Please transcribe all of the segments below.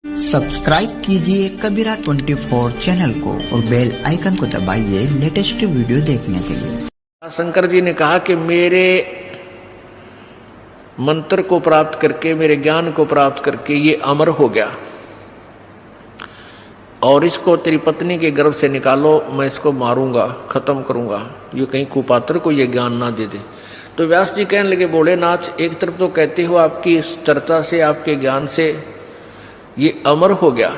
Subscribe कीजिए कबीरा 24 channel को और बेल आइकन को दबाइए लेटेस्ट वीडियो देखने के लिए। शंकर जी ने कहा कि मेरे मंत्र को प्राप्त करके, मेरे ज्ञान को प्राप्त करके ये अमर हो गया और इसको तेरी पत्नी के गर्भ से निकालो, मैं इसको मारूंगा, खत्म करूंगा, ये कहीं कुपात्र को ये ज्ञान ना दे दे। तो व्यास जी कहने लगे, भोलेनाथ एक तरफ तो कहते हो आपकी इस चर्चा से, आपके ज्ञान से ये अमर हो गया,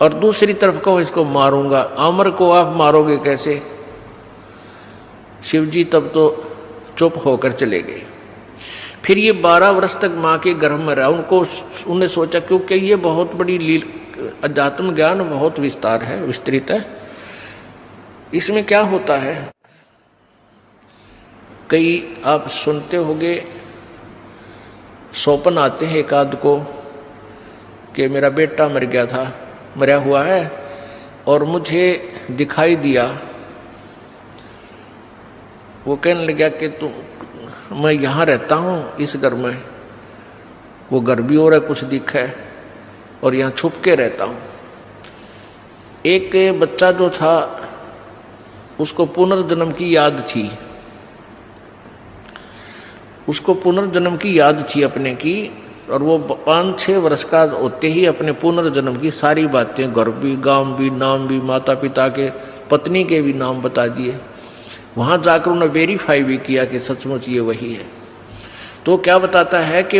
और दूसरी तरफ कहो इसको मारूंगा। अमर को आप मारोगे कैसे? शिव जी तब तो चुप होकर चले गए। फिर ये 12 वर्ष तक माँ के गर्भ में रहा। उन्हें सोचा, क्योंकि ये बहुत बड़ी अध्यात्म ज्ञान बहुत विस्तार है, विस्तृत है, इसमें क्या होता है। कई आप सुनते होंगे, स्वप्न आते हैं एक आध को कि मेरा बेटा मर गया था, मरा हुआ है और मुझे दिखाई दिया। वो कहने लगा कि मैं यहाँ रहता हूँ इस घर में, वो घर भी और है कुछ दिखा है, और यहाँ छुप के रहता हूँ। एक बच्चा जो था उसको पुनर्जन्म की याद थी, उसको पुनर्जन्म की याद थी अपने की, और वो 5-6 वर्ष का होते ही अपने पुनर्जन्म की सारी बातें, घर भी, गांव भी, नाम भी, माता पिता के, पत्नी के भी नाम बता दिए। वहाँ जाकर उन्होंने वेरीफाई भी किया कि सचमुच ये वही है। तो क्या बताता है कि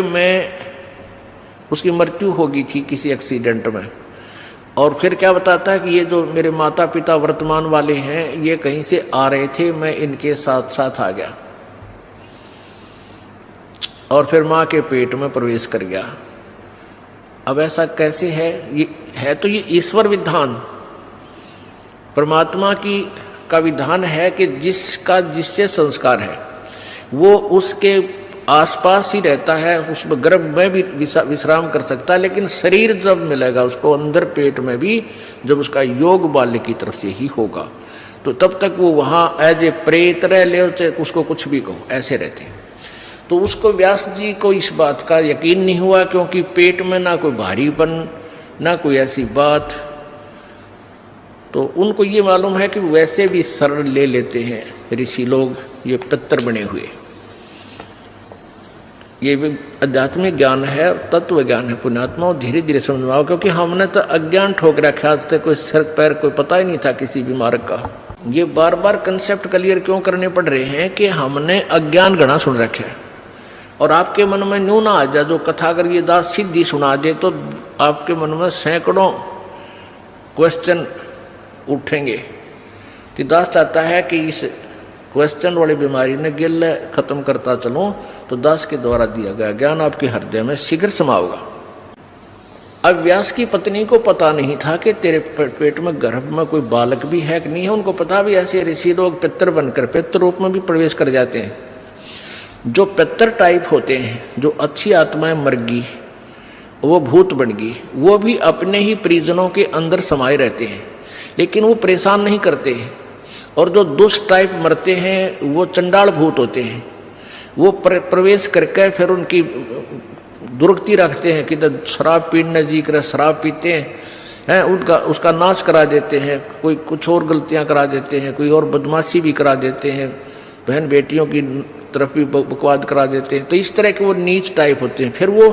उसकी मृत्यु हो गई थी किसी एक्सीडेंट में, और फिर क्या बताता है कि ये जो मेरे माता पिता वर्तमान वाले हैं, ये कहीं से आ रहे थे, मैं इनके साथ साथ आ गया और फिर माँ के पेट में प्रवेश कर गया। अब ऐसा कैसे है? ये है तो ये ईश्वर विधान, परमात्मा का विधान है कि जिससे संस्कार है वो उसके आसपास ही रहता है, उसमें गर्भ में भी विश्राम कर सकता है, लेकिन शरीर जब मिलेगा उसको अंदर पेट में भी, जब उसका योग बाल्य की तरफ से ही होगा, तो तब तक वो वहाँ एज ए प्रेत रह ले, उसको कुछ भी कहो, ऐसे रहते हैं। तो उसको व्यास जी को इस बात का यकीन नहीं हुआ, क्योंकि पेट में ना कोई भारीपन, ना कोई ऐसी बात। तो उनको ये मालूम है कि वैसे भी शरण ले लेते हैं ऋषि लोग, ये पितर बने हुए। ये भी आध्यात्मिक ज्ञान है, तत्व ज्ञान है पुण्यात्मा, और धीरे धीरे समझ में आओ, क्योंकि हमने तो अज्ञान ठोक रखा, आज तक कोई सर पैर कोई पता ही नहीं था किसी भी मार्ग का। ये बार बार कंसेप्ट क्लियर क्यों करने पड़ रहे हैं कि हमने अज्ञान घना सुन रखे है, और आपके मन में न्यू ना आ जाए। जो कथा अगर ये दास सीधी सुना दे तो आपके मन में सैकड़ों क्वेश्चन उठेंगे। तो दास चाहता है कि इस क्वेश्चन वाली बीमारी ने गिल खत्म करता चलो, तो दास के द्वारा दिया गया ज्ञान आपके हृदय में शीघ्र समाओगा। अब व्यास की पत्नी को पता नहीं था कि तेरे पेट में गर्भ में कोई बालक भी है कि नहीं है। उनको पता भी ऐसे ऋषि लोग पितर बनकर पितर रूप में भी प्रवेश कर जाते हैं। जो पितर टाइप होते हैं, जो अच्छी आत्माएं मर गई, वो भूत बन गई, वो भी अपने ही परिजनों के अंदर समाये रहते हैं, लेकिन वो परेशान नहीं करते हैं। और जो दुष्ट टाइप मरते हैं वो चंडाल भूत होते हैं, वो प्रवेश करके फिर उनकी दुर्गति रखते हैं कि शराब पीने जी कर शराब पीते हैं, उसका नाश करा देते हैं, कोई कुछ और गलतियां करा देते हैं, कोई और बदमाशी भी करा देते हैं, बहन बेटियों की तरफ भी बकवाद करा देते हैं। तो इस तरह के वो नीच टाइप होते हैं। फिर वो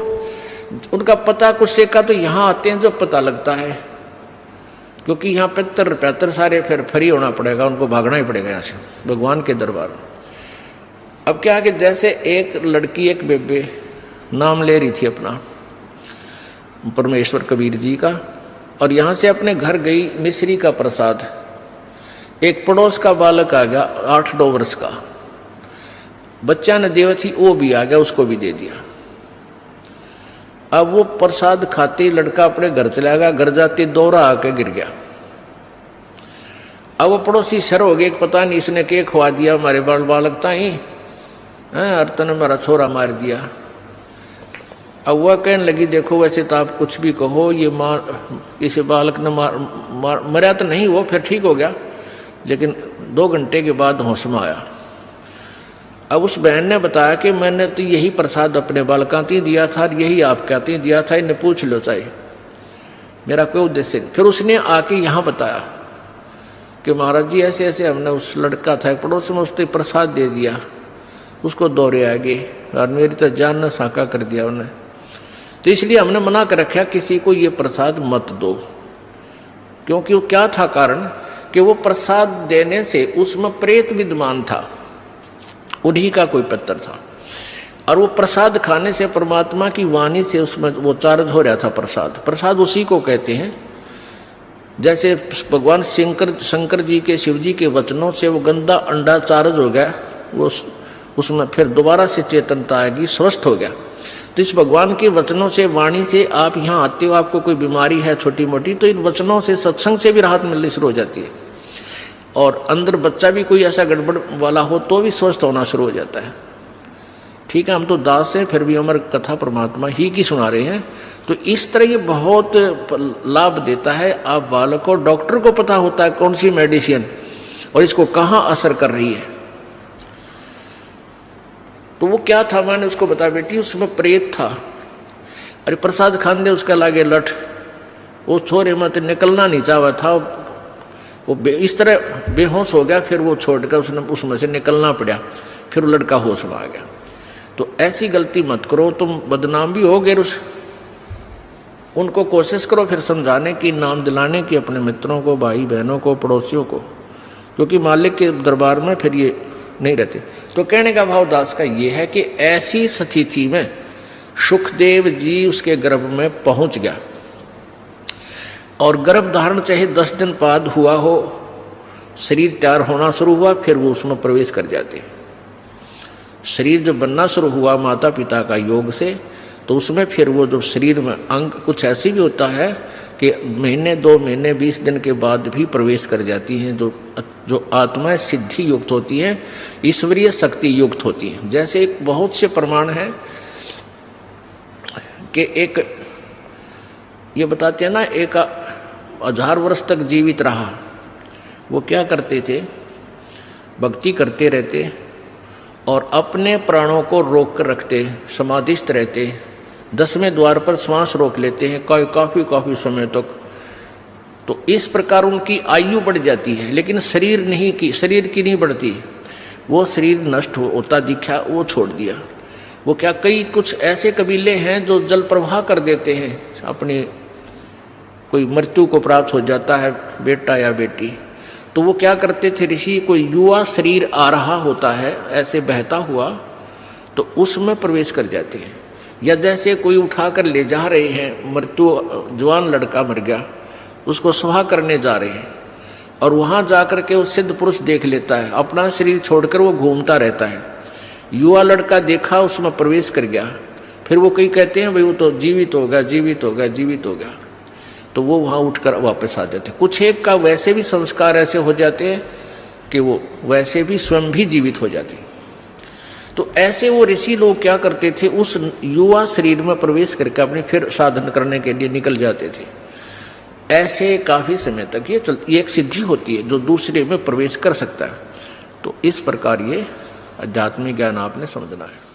उनका पता कुछ से का तो यहाँ आते हैं जब पता लगता है, क्योंकि यहाँ पितर सारे फिर फ्री होना पड़ेगा, उनको भागना ही पड़ेगा यहाँ से भगवान के दरबार में। अब क्या है कि जैसे एक लड़की, एक बेबे नाम ले रही थी अपना परमेश्वर कबीर जी का, और यहाँ से अपने घर गई मिश्री का प्रसाद, एक पड़ोस का बालक आ गया 8-9 वर्ष का, बच्चा ने देव थी, वो भी आ गया, उसको भी दे दिया। अब वो प्रसाद खाते ही लड़का अपने घर चला गया, घर जाते दौरा आके गिर गया। अब वो पड़ोसी शर हो गए, पता नहीं इसने क्या खवा दिया हमारे बालक ताई, अर्तन ने मेरा छोरा मार दिया। अब वह कहने लगी, देखो वैसे तो आप कुछ भी कहो, ये किसी बालक ने मरा तो नहीं, वो फिर ठीक हो गया, लेकिन 2 घंटे के बाद होश में आया। अब उस बहन ने बताया कि मैंने तो यही प्रसाद अपने बालकां ती दिया था, यही आप कहते दिया था, इन्हें पूछ लो चाहे। मेरा कोई उद्देश्य नहीं। फिर उसने आके यहाँ बताया कि महाराज जी ऐसे ऐसे हमने उस लड़का था पड़ोस में, उसने प्रसाद दे दिया, उसको दौरे आ गए और मेरी तो जान न साका कर दिया उन्हें। तो इसलिए हमने मना कर रखा किसी को ये प्रसाद मत दो, क्योंकि वो क्या था कारण कि वो प्रसाद देने से उसमें प्रेत विद्यमान था, उन्हीं का कोई पत्थर था, और वो प्रसाद खाने से परमात्मा की वाणी से उसमें वो चार्ज हो रहा था। प्रसाद उसी को कहते हैं, जैसे भगवान शंकर जी के शिव जी के वचनों से वो गंदा अंडा चार्ज हो गया, वो उसमें फिर दोबारा से चेतनता आएगी, स्वस्थ हो गया। तो इस भगवान के वचनों से, वाणी से आप यहाँ आते हो, आपको कोई बीमारी है छोटी मोटी, तो इन वचनों से, सत्संग से भी राहत मिलनी शुरू हो जाती है। और अंदर बच्चा भी कोई ऐसा गड़बड़ वाला हो तो भी स्वस्थ होना शुरू हो जाता है। ठीक है, हम तो दास हैं, फिर भी हमारी कथा परमात्मा ही की सुना रहे हैं। तो इस तरह ये बहुत लाभ देता है। आप बालक को, डॉक्टर को पता होता है कौन सी मेडिसिन और इसको कहाँ असर कर रही है। तो वो क्या था, मैंने उसको बताया, बेटी उसमें प्रेत था। अरे प्रसाद खान दे उसका लागे लठ, वो छोरे मत निकलना नहीं चाहा था, वो इस तरह बेहोश हो गया। फिर वो छोड़कर उसने उसमें से निकलना पड़ा, फिर वो लड़का होश में आ गया। तो ऐसी गलती मत करो, तुम बदनाम भी होगे। उनको कोशिश करो फिर समझाने की, नाम दिलाने की अपने मित्रों को, भाई बहनों को, पड़ोसियों को, क्योंकि मालिक के दरबार में फिर ये नहीं रहते। तो कहने का भाव दास का ये है कि ऐसी स्थिति में सुखदेव जी उसके गर्भ में पहुंच गया, और गर्भ धारण चाहे 10 दिन बाद हुआ हो, शरीर तैयार होना शुरू हुआ, फिर वो उसमें प्रवेश कर जाते हैं। शरीर जब बनना शुरू हुआ माता पिता का योग से, तो उसमें फिर वो जो शरीर में अंग कुछ ऐसी भी होता है कि महीने 2 महीने 20 दिन के बाद भी प्रवेश कर जाती हैं, जो आत्माएं सिद्धि युक्त होती हैं, ईश्वरीय शक्ति युक्त होती हैं। जैसे एक बहुत से प्रमाण हैं कि एक ये बताते हैं ना, एक 1000 वर्ष तक जीवित रहा। वो क्या करते थे, भक्ति करते रहते और अपने प्राणों को रोक कर रखते, समाधिस्थ रहते, 10वें द्वार पर श्वास रोक लेते हैं काफी समय तक। तो इस प्रकार उनकी आयु बढ़ जाती है, लेकिन शरीर की नहीं बढ़ती। वो शरीर नष्ट होता दिखा, वो छोड़ दिया। वो क्या, कई कुछ ऐसे कबीले हैं जो जल प्रवाह कर देते हैं, अपनी कोई मृत्यु को प्राप्त हो जाता है बेटा या बेटी, तो वो क्या करते थे ऋषि, कोई युवा शरीर आ रहा होता है ऐसे बहता हुआ, तो उसमें प्रवेश कर जाते हैं। या जैसे कोई उठाकर ले जा रहे हैं, मृत्यु जवान लड़का मर गया, उसको स्वाह करने जा रहे हैं, और वहाँ जाकर के वो सिद्ध पुरुष देख लेता है, अपना शरीर छोड़कर वो घूमता रहता है। युवा लड़का देखा, उसमें प्रवेश कर गया, फिर वो कई कहते हैं भाई वो तो जीवित हो गया, तो वो वहाँ उठकर वापस आ जाते। कुछ एक का वैसे भी संस्कार ऐसे हो जाते हैं कि वो वैसे भी स्वयं भी जीवित हो जाते। तो ऐसे वो ऋषि लोग क्या करते थे, उस युवा शरीर में प्रवेश करके अपने फिर साधन करने के लिए निकल जाते थे। ऐसे काफी समय तक ये एक सिद्धि होती है जो दूसरे में प्रवेश कर सकता है। तो इस प्रकार ये आध्यात्मिक ज्ञान आपने समझना है।